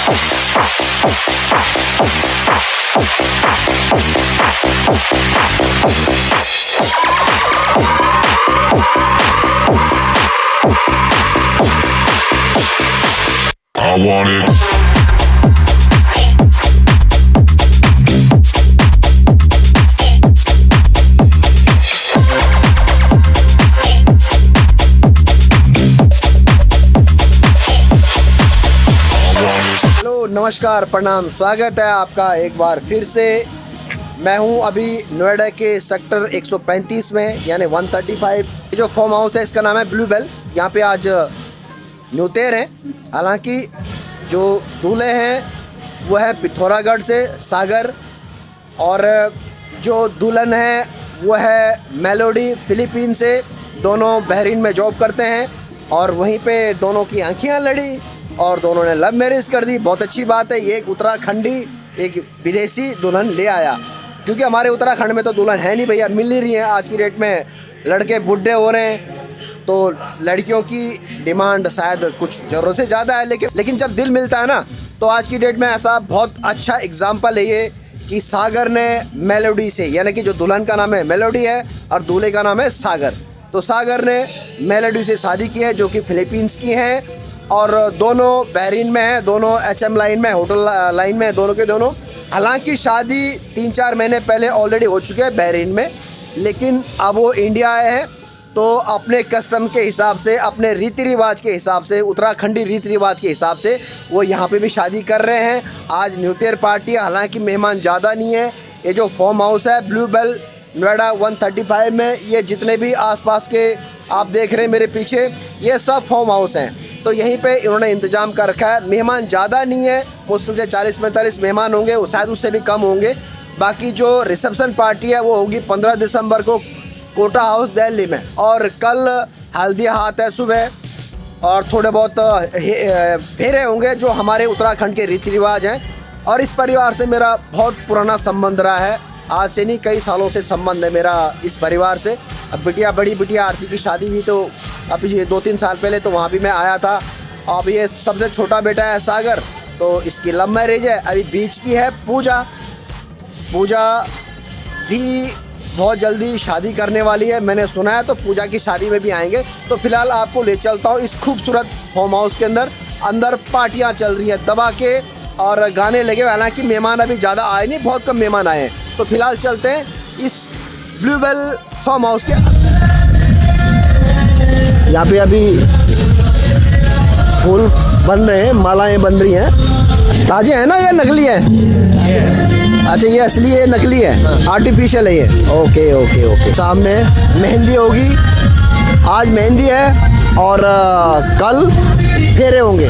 I want it. Hello, नमस्कार, प्रणाम, स्वागत है आपका एक बार फिर से। मैं हूं अभी नोएडा के सेक्टर 135 में, यानी 135। ये जो फार्म हाउस है इसका नाम है ब्लू बेल। यहाँ पे आज न्यूतेर हैं। हालांकि जो दूल्हे हैं वो है पिथौरागढ़ से सागर, और जो दुल्हन है वो है मेलोडी फिलीपीन से। दोनों बहरीन में जॉब करते हैं और वहीं पे दोनों की आंखियां लड़ी और दोनों ने लव मैरिज कर दी। बहुत अच्छी बात है। ये एक उत्तराखंडी एक विदेशी दुल्हन ले आया, क्योंकि हमारे उत्तराखंड में तो दुल्हन है नहीं भैया, मिल नहीं रही है। आज की डेट में लड़के बुढ़े हो रहे हैं तो लड़कियों की डिमांड शायद कुछ ज़रूरत से ज़्यादा है। लेकिन जब दिल मिलता है ना, तो आज की डेट में ऐसा बहुत अच्छा एग्जाम्पल है ये कि सागर ने मेलोडी से, यानी कि जो दुल्हन का नाम है मेलोडी है और दूल्हे का नाम है सागर, तो सागर ने मेलोडी से शादी की है जो कि फिलीपींस की हैं। और दोनों बहरीन में हैं, दोनों HM लाइन में, होटल लाइन में, दोनों के दोनों। हालांकि शादी 3-4 महीने पहले ऑलरेडी हो चुके हैं बहरीन में, लेकिन अब वो इंडिया आए हैं तो अपने कस्टम के हिसाब से, अपने रीति रिवाज के हिसाब से, उत्तराखंडी रीति रिवाज के हिसाब से वो यहाँ पे भी शादी कर रहे हैं। आज न्यूतेर पार्टी, हालांकि मेहमान ज़्यादा नहीं है। ये जो फार्म हाउस है ब्लू बेल नोएडा 135 में, ये जितने भी आसपास के आप देख रहे हैं मेरे पीछे, ये सब फार्म हाउस हैं। तो यहीं पे इन्होंने इंतज़ाम कर रखा है। मेहमान ज़्यादा नहीं है, मुश्किल से 40-45 मेहमान होंगे, शायद उससे भी कम होंगे। बाकी जो रिसेप्शन पार्टी है वो होगी 15 दिसंबर को कोटा हाउस दिल्ली में, और कल हल्दी हाथ है सुबह, और थोड़े बहुत फेरे होंगे जो हमारे उत्तराखंड के रीति रिवाज हैं। और इस परिवार से मेरा बहुत पुराना संबंध रहा है, आज से नहीं कई सालों से संबंध है मेरा इस परिवार से। अब बड़ी बिटिया आरती की शादी भी तो अभी 2-3 साल पहले, तो वहाँ भी मैं आया था। अब ये सबसे छोटा बेटा है सागर, तो इसकी लव मैरिज है। अभी बीच की है पूजा भी बहुत जल्दी शादी करने वाली है, मैंने सुना है, तो पूजा की शादी में भी आएंगे। तो फिलहाल आपको ले चलता हूँ इस खूबसूरत फार्म हाउस के अंदर पार्टियाँ चल रही हैं दबा के और गाने लगे। हालांकि मेहमान अभी ज़्यादा आए नहीं, बहुत कम मेहमान आए हैं। तो फिलहाल चलते हैं इस ब्लू बेल फार्म हाउस के। यहाँ पे अभी फूल बन रहे हैं, मालाएं बन रही हैं। ताजे हैं ना या नकली है? अच्छा, ये असली है, नकली है, आर्टिफिशियल है ये। ओके। सामने मेहंदी होगी, आज मेहंदी है और कल फेरे होंगे।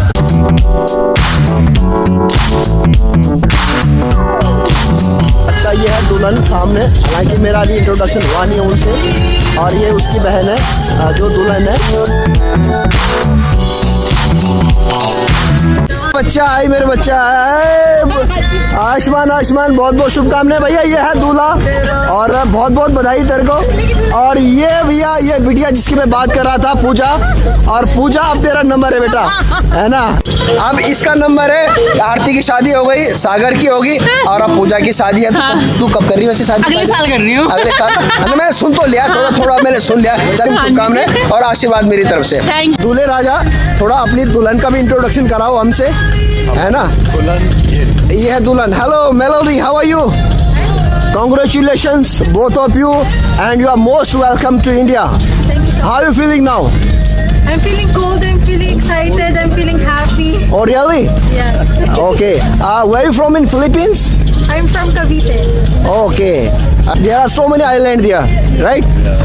अच्छा, ये है दुल्हन सामने। हालांकि मेरा अभी इंट्रोडक्शन हुआ नहीं है उनसे, और ये उसकी बहन है जो दुल्हन है। बच्चा है, मेरे बच्चा है। आयुष्मान बहुत बहुत शुभकामनाएं भैया। ये है दूल्हा और बहुत बहुत बधाई तेरे को। और ये भैया, ये बिटिया जिसकी मैं बात कर रहा था, पूजा। और पूजा, अब तेरा नंबर है बेटा, है ना? अब इसका नंबर है। आरती की शादी हो गई, सागर की होगी, और अब पूजा की शादी है। तू कब कर रही है वैसे शादी? अगले साल कर रही हूँ। अगले साल? मैंने सुन तो लिया, थोड़ा मैंने सुन लिया। चल, शुभकामनाएं और आशीर्वाद मेरी तरफ से। दूल्हे राजा, थोड़ा अपनी दुल्हन का भी इंट्रोडक्शन कराओ हमसे, है ना? ये है दुल्हन। Hello Melody, how are you? Congratulations both of you, and you are most welcome to India. How are you feeling now? I'm feeling cold, I'm feeling excited, I'm feeling happy. Oh really? Yeah. Okay. Where are you from in Philippines? I'm from Cavite. Okay. There are so many islands there, right?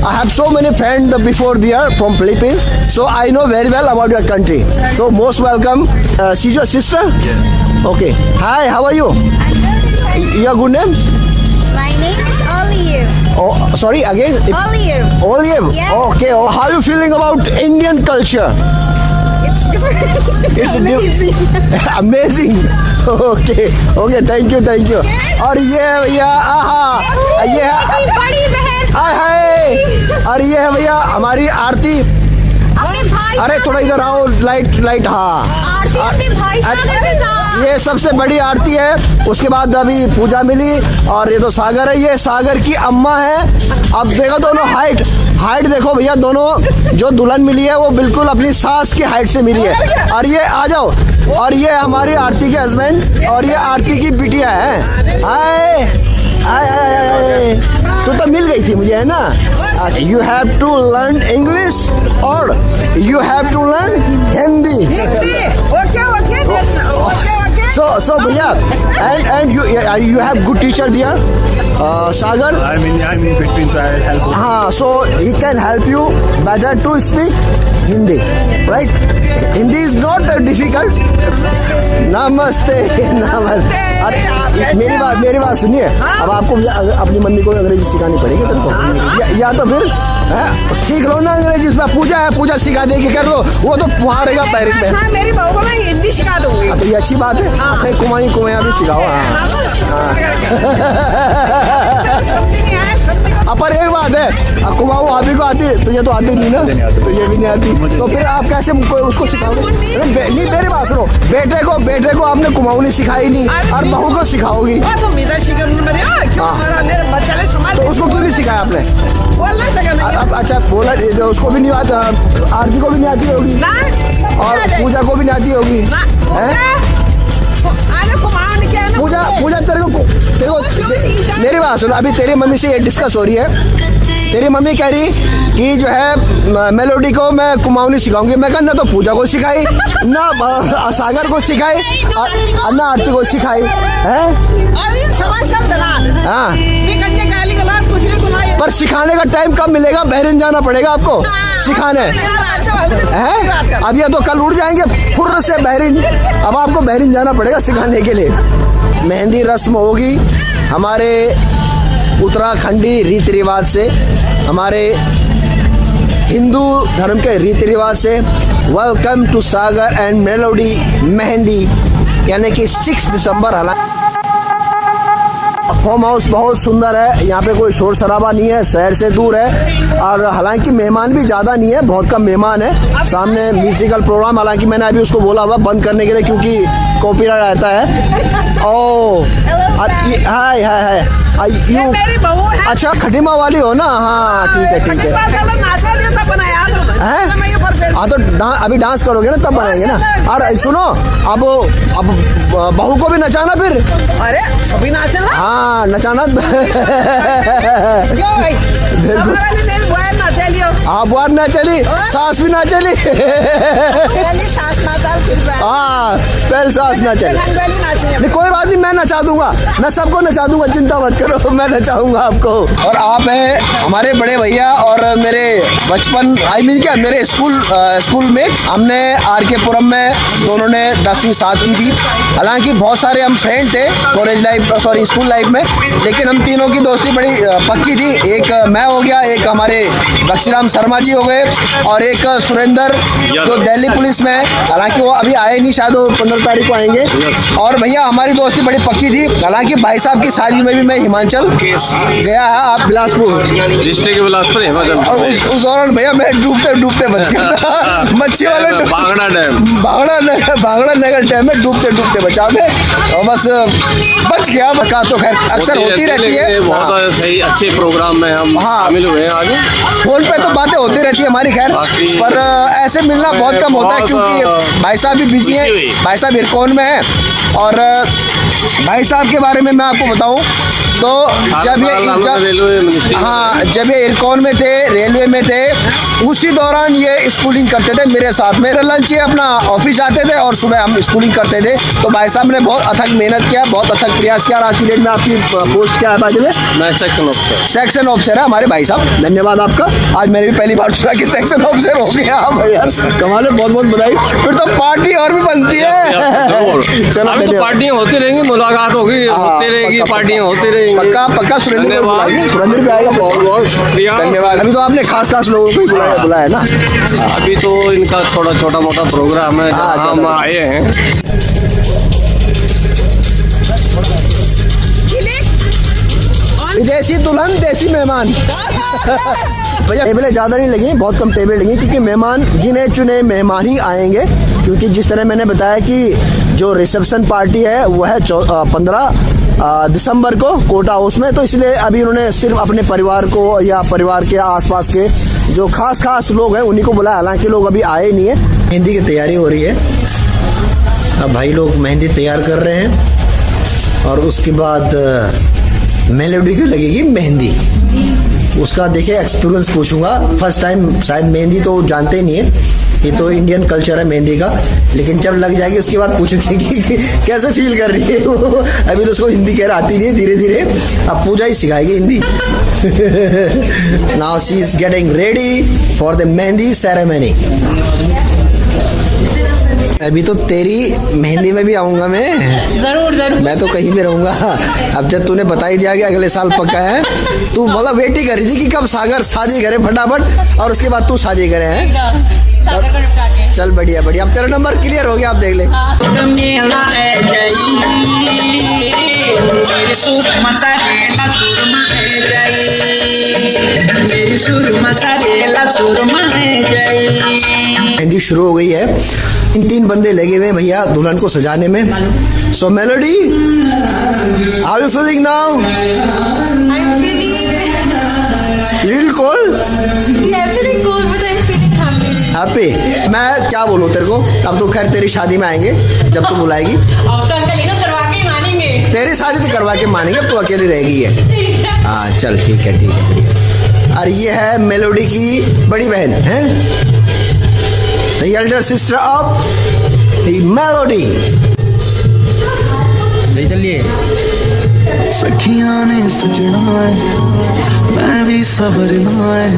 I have so many friends before there from Philippines, so I know very well about your country. So most welcome. She's your sister? Yeah. Okay. Hi, how are you? Your good name? My name is Olive. Oh, sorry, again? Olive. Olive? Yeah. Okay. Oh, how are you feeling about Indian culture? It's different. It's amazing. Okay. Thank you. और ये भैया, ये है बड़ी बहन। हाय। और ये है भैया हमारी आरती। अपने भाई। अरे थोड़ा इधर आओ, लाइट। हाँ, आरती अपने भाई सागर के साथ। ये सबसे बड़ी आरती है। उसके बाद अभी पूजा मिली और ये तो सागर है, ये सागर की अम्मा है। अब देखो दोनों हाइट देखो भैया, दोनों जो दुल्हन मिली है वो बिल्कुल अपनी सास की हाइट से मिली है। और ये आ जाओ, और ये हमारी आरती के हस्बैंड और ये आरती की बिटिया है। हाय हाय हाय हाय, तू तो मिल गई थी मुझे, है ना। You have to learn English और you have to learn Hindi. So भैया, and you have good teacher there, Sagar. I'm in between, so I'll help you. हाँ, so he can help you better to speak Hindi, right? Hindi is not difficult. नमस्ते नमस्ते। अरे मेरी बात सुनिए, अब आपको अपनी मम्मी को अंग्रेजी सिखानी पड़ेगी तुमको, या तो फिर सीख लो ना अंग्रेजी। उसमें पूजा है, पूजा सिखा देगी, कर लो, वो तो वहाँ रहेगा पैरिस में। मेरी बहू को मैं हिंदी सिखा दूंगी। तो ये अच्छी बात है। हाँ। कुमाया भी सिखाओ। हाँ। पर एक बात है, कुमाऊ आप ही को आती, तो ये तो आती नहीं ना, तो ये भी नहीं आती, तो फिर आप कैसे उसको सिखाओगे? नहीं, मेरी बात सुनो, बेटे को आपने कुमाऊ नहीं सिखाई नहीं, और बहू को सिखाओगी, तो उसको क्यों नहीं सिखाया आपने? अब अच्छा बोला, उसको भी नहीं आता, आरती को भी नहीं आती होगी, और पूजा को भी नहीं आती होगी। पूजा तेरे को मेरी बात सुनो, अभी तेरी मम्मी से ये डिस्कस हो रही है। तेरी मम्मी कह रही कि जो है मेलोडी को मैं कुमाऊनी सिखाऊंगी। मैं कहा ना तो पूजा को सिखाई, ना सागर को सिखाई, ना आरती को सिखाई है। हाँ, पर सिखाने का टाइम कब मिलेगा? बहरीन जाना पड़ेगा आपको सिखाने हैं। अब ये तो कल उड़ जाएंगे फुर्र से बहरीन, अब आपको बहरीन जाना पड़ेगा सिखाने के लिए। मेहंदी रस्म होगी हमारे उत्तराखंडी रीति रिवाज से, हमारे हिंदू धर्म के रीति रिवाज से। Welcome to Sagar and Melody mehndi, यानी कि 6 दिसंबर। हालांकि फार्म हाउस बहुत सुंदर है, यहाँ पे कोई शोर शराबा नहीं है, शहर से दूर है, और हालांकि मेहमान भी ज़्यादा नहीं है, बहुत कम मेहमान है। सामने म्यूजिकल प्रोग्राम, हालांकि मैंने अभी उसको बोला हुआ बंद करने के लिए क्योंकि कॉपीराइट रहता है। ओह हाय हाय हाय, यू अच्छा खटीमा वाली हो ना? हाँ ठीक है। हाँ तो अभी डांस करोगे ना तब बनाएंगे ना। और सुनो, अब बहू को भी नचाना फिर। अरे सभी नाचना। हाँ नचाना। हाँ बुआ ना चली, सास भी ना चली। हाँ पहले सास ना चली, नहीं कोई बात नहीं, मैं नचा दूंगा, मैं सबको नचा दूंगा, चिंता मत करो, मैं नचाऊंगा आपको। और आप हैं हमारे बड़े भैया और मेरे बचपन क्या मेरे स्कूल में हमने RK पुरम में दोनों ने 10वीं साथ की थी। हालांकि बहुत सारे हम फ्रेंड थे स्कूल लाइफ में, लेकिन हम तीनों की दोस्ती बड़ी पक्की थी। एक मैं हो गया, एक हमारे बक्सीराम शर्मा जी हो गए, और एक सुरेंद्र जो दिल्ली पुलिस में है। हालांकि वो अभी आए नहीं, शायद वो 15 तारीख को आएंगे। और भैया हमारी दोस्ती बड़ी पक्की थी। हालांकि भाई साहब की शादी में भी मैं हिमाचल गया है, आप बिलासपुर डिस्ट्रिक्ट बिलासपुर हिमाचल, और उस दौरान भैया मैं डूबते बच गया। मच्छी वाले भांगड़ा नगर डैम में डूबते बचा मैं, और बस बच गया। बका तो खैर अक्सर होती रहती है। बहुत सही अच्छे प्रोग्राम में हम शामिल हुए हैं। आगे फोन पे तो बातें होती रहती है हमारी, खैर पर ऐसे मिलना बहुत कम होता है क्योंकि भाई साहब भी बिजी हैं। भाई साहब इरकॉन में है, और भाई साहब के बारे में मैं आपको बताऊं तो जब ये इरकॉन में थे, रेलवे में थे, उसी दौरान ये स्कूलिंग करते थे मेरे साथ। मेरा लंच ये अपना ऑफिस आते थे और सुबह हम स्कूलिंग करते थे। तो भाई साहब ने बहुत अथक मेहनत किया, बहुत अथक प्रयास किया। आज की डेट में आपकी पोस्ट क्या है भाई? मैं सेक्शन ऑफिसर है हमारे भाई साहब, धन्यवाद आपका। आज मैंने भी पहली बार सुना कि सेक्शन ऑफिसर हो गया भैया, कमाल है, बहुत बधाई। फिर तो पार्टी और भी बनती है। चलो तो पार्टियां होती रहेंगी, मुलाकात होगी, होती रहेगी, पार्टियां होती रहेंगी। पक्का सुरेंद्र भी आएगा। बहुत शुक्रिया, धन्यवाद। अभी तो आपने खास लोगों को बुलाया है ना? अभी तो इनका छोटा मोटा प्रोग्राम है, हम आए हैं। विदेशी दुल्हन देसी मेहमान। भैया टेबलें ज़्यादा नहीं लगी, बहुत कम टेबल लगी, क्योंकि मेहमान गिने चुने मेहमान ही आएंगे, क्योंकि जिस तरह मैंने बताया कि जो रिसेप्शन पार्टी है वो है 15 दिसंबर को कोटा हाउस में, तो इसलिए अभी उन्होंने सिर्फ अपने परिवार को या परिवार के आसपास के जो खास लोग हैं उन्हीं को बुलाया, हालांकि लोग अभी आए नहीं है। मेहंदी की तैयारी हो रही है, अब भाई लोग मेहंदी तैयार कर रहे हैं और उसके बाद मेलोडी की लगेगी मेहंदी। उसका देखिए एक्सपीरियंस पूछूंगा, फर्स्ट टाइम शायद मेहंदी तो जानते ही नहीं है, ये तो इंडियन कल्चर है मेहंदी का, लेकिन जब लग जाएगी उसके बाद पूछूंगी कि कैसे फील कर रही है वो। अभी तो उसको हिंदी कह आती नहीं है, धीरे धीरे अब पूजा ही सिखाएगी Hindi. Now she is getting ready for the mehndi ceremony. अभी तो तेरी मेहंदी में भी आऊंगा मैं, जरूर मैं तो कहीं भी रहूंगा। अब जब तूने बता ही दिया कि अगले साल पक्का है, तू मतलब वेट ही कर रही थी कि कब सागर शादी करे फटाफट और उसके बाद तू शादी करे हैं। चल बढ़िया, अब तेरा नंबर क्लियर हो गया, आप देख ले। मेहंदी शुरू हो गई है, इन 3 बंदे लगे हुए भैया दुल्हन को सजाने में। So Melody, how you feeling now? I'm feeling, little cold? yeah, feeling cold, but I'm feeling happy. Happy? मैं क्या बोलूँ तेरे को, अब तो खैर तेरी शादी में आएंगे जब तू बुलाएगी। अब तो अंकल इन्हें करवा के मानेंगे। तेरी शादी तो करवा के मानेंगे, अब तू अकेली रहेगी है। हाँ चल ठीक है बढ़िया। और ये है मेलोडी की बड़ी बहन है, the Elder sister of melody. चलिए। सखियां ने सजना है, मैं भी सवरना है,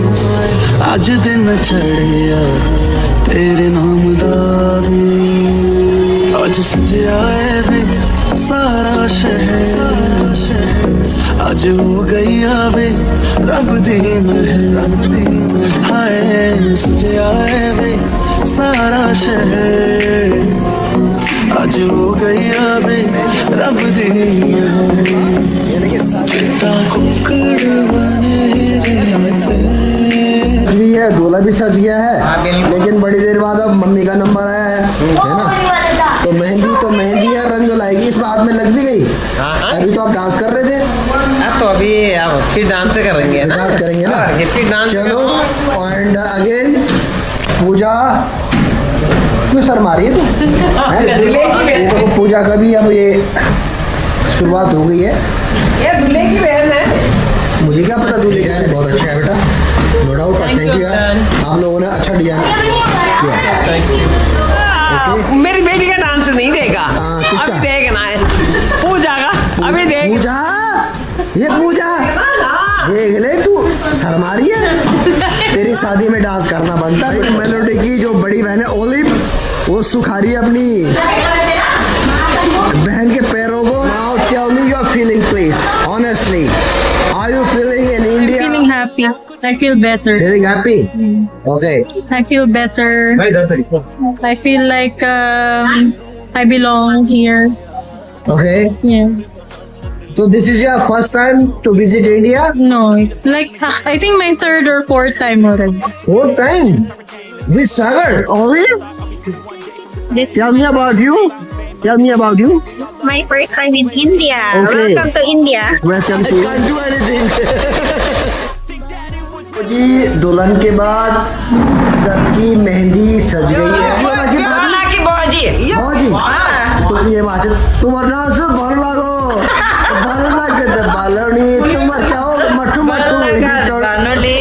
अज दिन चढ़िया तेरे नाम दा वे, अज सजया है वे सारा शहर, अज हो गई आवे रब दी महल, हाय सजया है वे सारा शहर, अज हो गई आवे रब दी महल, कुकड़ बने है, दूल्हा भी सज गया है, लेकिन बड़ी देर बाद अब मम्मी का नंबर आया है ना, तो मेहंदी है, रंग लाएगी, इस बात में लग भी गई। अभी तो आप डांस कर रहे थे, तो अभी फिर डांस करेंगे ना, डांस करेंगे ना, फिर डांस। चलो एंड अगेन पूजा, क्यों शर्मा रही है तू? तो पूजा का भी अब ये शुरुआत हो गई है। ये दूल्हे की बहन है, मुझे क्या पता दूल्हे क्या है। बहुत अच्छा है बेटा, नो डाउट, थैंक यू यार, आप लोगों ने अच्छा डिजाइन किया। मेरी बेटी का डांस नहीं देगा, किसका? अभी देखना है पूजा का, अभी देख। पूजा, ये पूजा देख ले, तू शर्मा रही है, तेरी शादी में डांस करना बनता है। मेलोडी की जो बड़ी बहन है ओलिव, वो सुखा रही है अपनी बहन के पैरों को। Now tell me your feeling please, honestly, are you feeling in India? Feeling happy. I feel better. Feeling happy? Okay. I feel better. I feel like I belong here. Okay. Yeah. So this is your first time to visit India? No, it's like I think my 3rd or 4th time already. Fourth time? With Sagar? Olive? Tell me about you. Tell me about you. My first time in India. Okay. Welcome to India. Welcome to. I can't do anything. जी दुल्हन के बाद सबकी मेहंदी सज गई है। की बौजी, तो ये बात है, तुम अपना से भर लागो, भर लागे तो बालनी, तुम क्या हो मठू मठू ले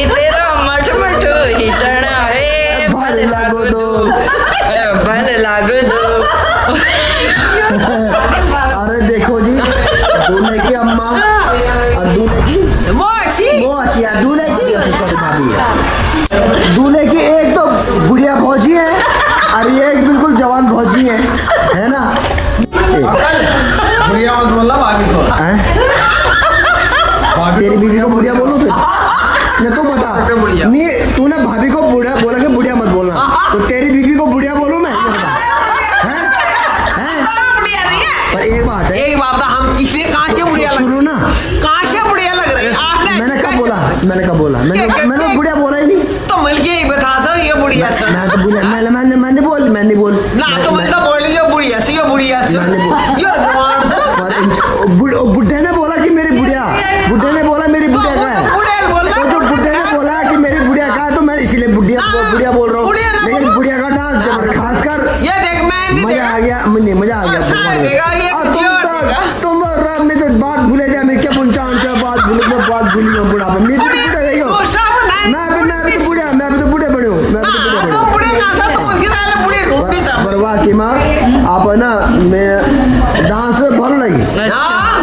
तेरा मठ मठ हिटना है, भर लागो दो, भल लागो दो। अरे देखो जी, दूल्हे की अम्मा और दूल्हे की मौसी, दूल्हे की सॉरी भाभी, दूल्हे की एक तो बुढ़िया भौजी है और ये एक बिल्कुल जवान भौजी है ना? बढ़िया मत बोलना भाभी को। तेरी बीवी को बुढ़िया बोलूं फिर? मैं तो बता, नहीं तूने भाभी को बुढ़िया बोला कि बुढ़िया मत बोलना, तो तेरी बीवी को बुढ़िया बोलूं मैं? पर एक बात है, एक बात हम इसलिए कहाँ से बुढ़िया लग, सुनो ना, कहाँ से बुढ़िया लग रही है? मैंने कब बोला? मैंने बुढ़िया बोला ही नहीं। तो मिल के बता दो ये बुढ़िया था। मैं तो बोला, मैंने बोल ना तो यो जवान था बुढ़े ने बोला कि मेरी बुढ़िया, बुढ़े ने बोला मेरी बुढ़िया का है, बूढ़े बोल तो जो बुढ़े ने बोला कि मेरी बुढ़िया का है तो मैं इसीलिए बुढ़िया बोल रहा हूँ। बुढ़िया ना लेकिन बुढ़िया का डांस जब खासकर ये देख मैं नहीं मजा आ गया, मुझे मजा आ अच्छा लगेगा, ये गया। कुछ और देगा। तुम रात में तो बात भूले जाए, मैं क्या पूछा बात भूली हूँ बुढ़ा मैं तो बुढ़ा गई हूँ, मैं तो बुढ़ा, मैं तो बुढ़े बड़े हूँ, मैं तो बुढ़े बड़े हूँ। पर वाकई में आप है ना, मैं डांस भलो लगी,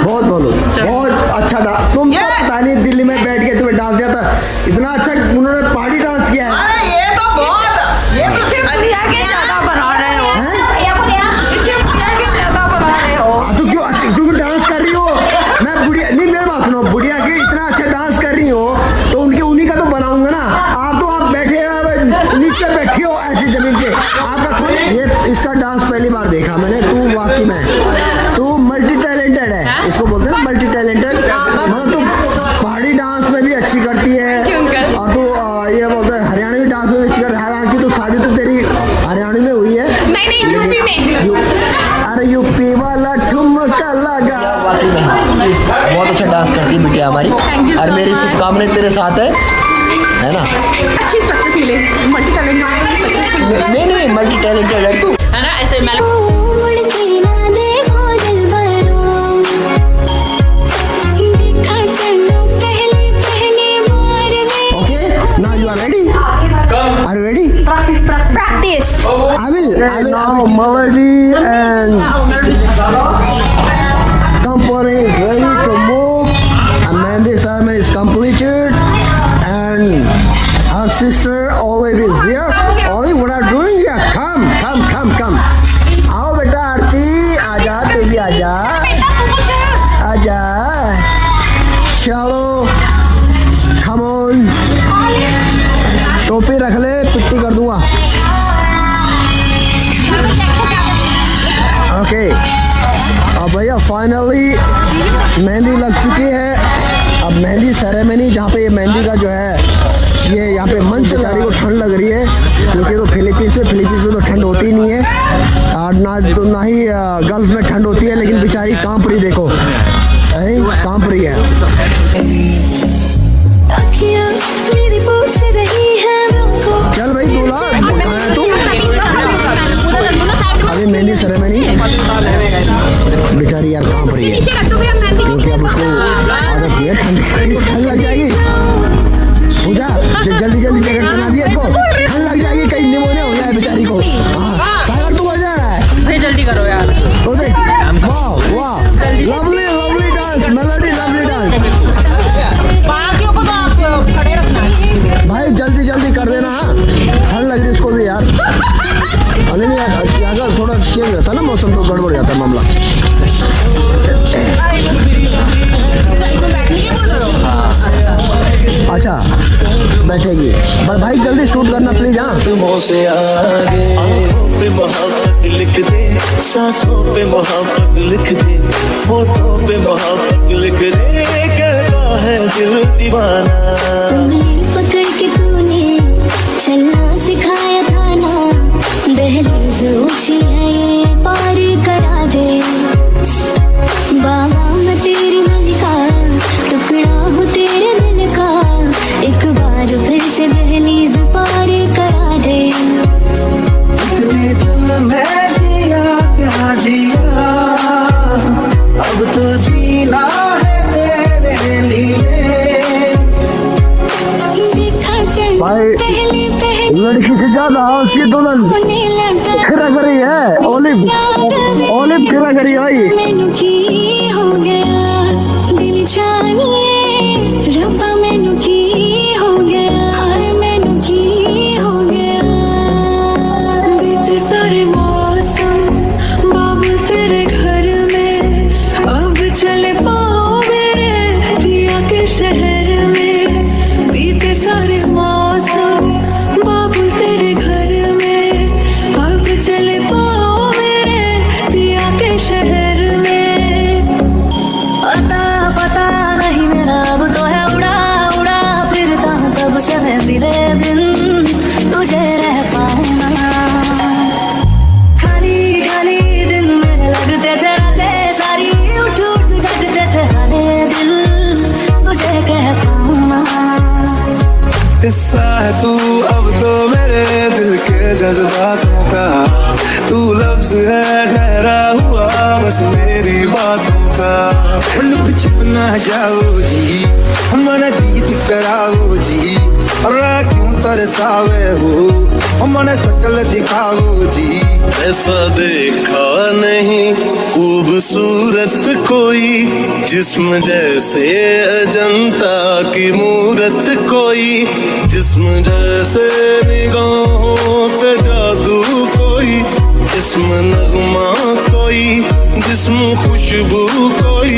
बहुत भलो, बहुत अच्छा डांस। तुम ये- पता नहीं दिल्ली में बैठ के तुम्हें डांस दिया था, इतना अच्छा उन्होंने पहाड़ी डांस किया है। अरे ये तो बहुत, ये तो सिर्फ ज्यादा बना रहे हो। तो क्यों अच्छा, क्योंकि डांस कर रही हो, मैं बुढ़िया नहीं, मेरी बात सुनो, बुढ़िया की इतना अच्छा डांस कर रही हो तो उनके उन्हीं का तो बनाऊंगा ना। आप बैठे नीचे बैठी हो ऐसी जमीन पे, आपका खुद ये इसका डांस पहली बार देखा मैंने। तू वाकई में तू मल्टी टैलेंटेड है, इसको बोलते हैं ना मल्टी टैलेंटेड, मतलब तू पहाड़ी डांस में भी अच्छी करती है और तू ये बोलते हैं हरियाणवी डांस में भी अच्छी करती है। हालांकि तो शादी तो तेरी हरियाणा में हुई है, नहीं यूपी में। अरे यूपी वाला ठुमका लगा। बहुत अच्छा डांस करती है बिटिया हमारी, Thank you और so मेरी much. शुभकामनाएं तेरे साथ है ना। अच्छी सक्सेस मिले, मल्टी टैलेंटेड सक्सेस मिले। नहीं मल्टी टैलेंटेड है तू। है ना ऐसे मैं Okay, now you are ready? Are you ready? Practice. I will now melody and company is ready to move. And Mehndi ceremony is completed, and our sister Olive is there. Olive, what are you doing here? Come. आओ बेटा आरती, आजा तू भी आजा, आजा, चलो, come on. टोपी रख ले, पिट्टी कर दूंगा। ओके, अब भैया फाइनली मेहंदी लग चुकी है। अब मेहंदी सेरेमनी, जहाँ पे ये मेहंदी का जो है ये यहाँ पे मंच, बेचारी को ठंड लग रही है क्योंकि तो फिलीपींस में तो ठंड होती नहीं है और ना ही गल्फ में ठंड होती है, लेकिन बेचारी कांप रही, देखो कांप रही है। चल भाई दूल्हा, कहाँ है तू? अभी मेहंदी सेरेमनी, बेचारी यार कांप रही है क्योंकि अब उसको आदत है, ठंड लग जाएगी। पूजा जल्दी जैकेट पहना दिया इसको, ठंड लग जाएगी, कहीं निमोनिया हो जाए बेचारी को। सागर तू मजा है भाई जल्दी करो यार। वाह lovely dance, melody lovely dance. बाकियों को तो आप खड़े रखना है। भाई जल्दी कर देना, ठंड लग रही इसको भी यार। नहीं अगर थोड़ा चेंज होता ना मौसम तो गड़बड़ जाता है मामला। अच्छा बैठेगी, पर भाई जल्दी शूट करना प्लीज। हाँ तुमों से आगे आँखों पे मोहब्बत लिख दे, सांसों पे मोहब्बत लिख दे, होठों पे मोहब्बत लिख दे, कहता है दिल दीवाना। पकड़ के तूने चलना सिखाया था ना, दहलीज ऊंची है ये पार करा दे। बाबा मैं तेरी मलिका, टुकड़ा हूँ तेरे दिल का, एक बार फिर से दहलीज पार करा दे। इतने दिल में जिया प्यार जिया, अब तो जीना है तेरे लिए। भाई लड़की से ज्यादा उसकी दुल्हन खिरा करी है, ओलिव खिरा करी भाई। मैनू की हो गया दिल जानिए, रब्बा मैनू की हो गया, हाय मैनू की हो गया। बीते सारे मौसम बाबू तेरे घर में, अब चले पाओ मेरे पिया के शहर में। बीते सारे मौसम बाबू तेरे घर में, अब चले पाओ मेरे पिया के शहर में। बस मेरी बातों का। लुक छुप ना जाओ जी, हमारा गीत कराओ जी, रा क्यों तरसावे हो, हमारा शकल दिखाओ जी। ऐसा देखा नहीं खूबसूरत कोई, जिस्म जैसे अजंता की मूरत कोई, जिस्म जैसे निगाहों पे जादू कोई, जिस्म नगमा कोई, जिस्म खुशबू कोई,